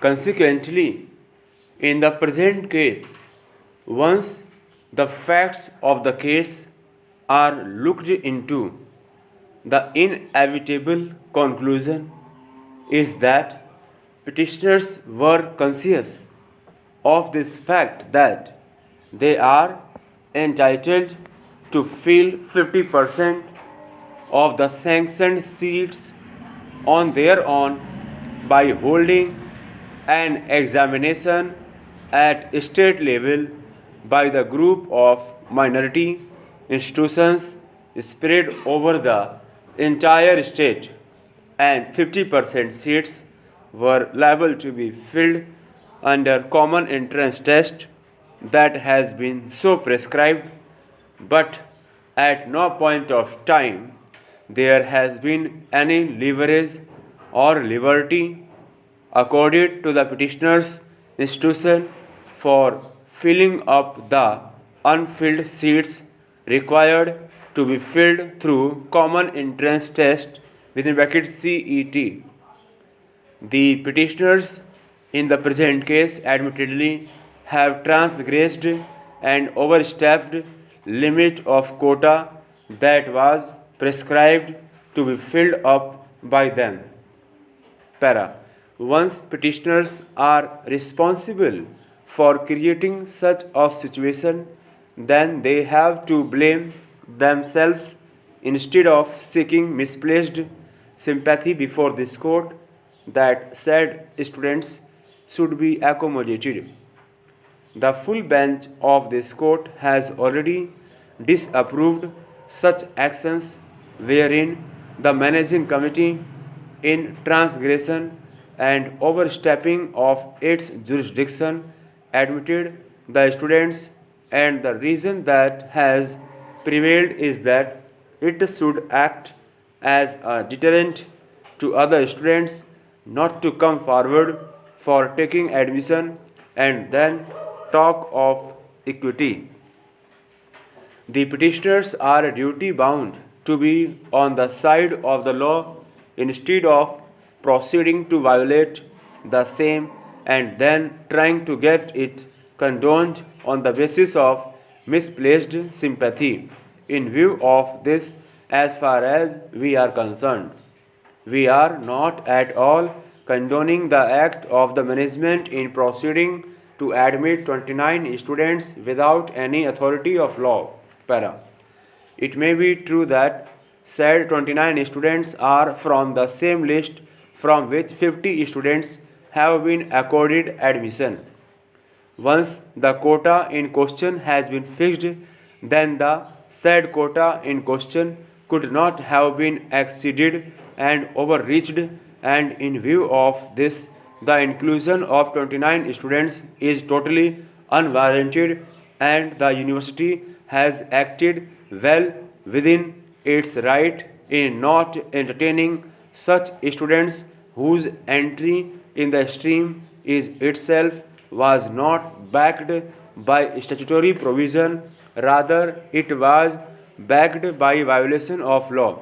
Consequently, in the present case, once the facts of the case are looked into, the inevitable conclusion is that petitioners were conscious of this fact that they are entitled to fill 50% of the sanctioned seats on their own by holding an examination at state level by the group of minority institutions spread over the entire state, and 50% seats were liable to be filled under common entrance test that has been so prescribed, but at no point of time there has been any leverage or liberty accorded to the petitioner's institution for filling up the unfilled seats required to be filled through common entrance test within bracket CET. The petitioners in the present case admittedly have transgressed and overstepped limit of quota that was prescribed to be filled up by them. Para. Once petitioners are responsible for creating such a situation, then they have to blame themselves instead of seeking misplaced sympathy before this court that said students should be accommodated. The full bench of this court has already disapproved such actions wherein the managing committee, in transgression and overstepping of its jurisdiction, admitted the students, and the reason that has prevailed is that it should act as a deterrent to other students not to come forward for taking admission and then talk of equity. The petitioners are duty bound to be on the side of the law instead of proceeding to violate the same and then trying to get it condoned on the basis of misplaced sympathy. In view of this, as far as we are concerned, we are not at all condoning the act of the management in proceeding to admit 29 students without any authority of law. Para. It may be true that said 29 students are from the same list from which 50 students have been accorded admission. Once the quota in question has been fixed, then the said quota in question could not have been exceeded and overreached, and in view of this, the inclusion of 29 students is totally unwarranted, and the university has acted well within its right in not entertaining such students whose entry in the stream is itself was not backed by statutory provision, rather it was backed by violation of law.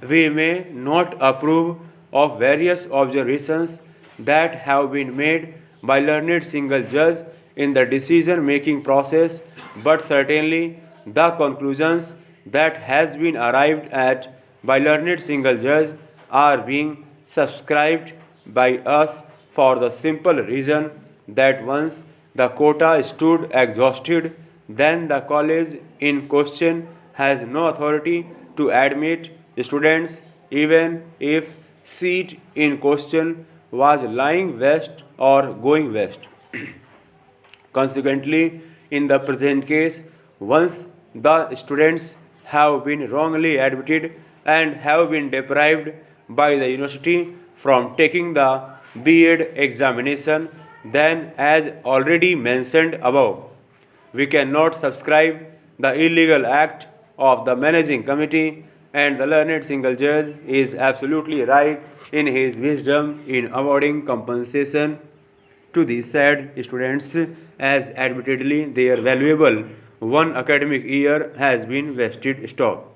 We may not approve of various observations that have been made by learned single judge in the decision making process, but certainly the conclusions that has been arrived at by learned single judge are being subscribed by us for the simple reason that once the quota stood exhausted, then the college in question has no authority to admit students even if seat in question was lying west or going west. Consequently, in the present case, once the students have been wrongly admitted and have been deprived by the university from taking the B.Ed examination, then as already mentioned above, we cannot subscribe the illegal act of the managing committee, and the learned single judge is absolutely right in his wisdom in awarding compensation to the said students, as admittedly their valuable one academic year has been wasted. Stop.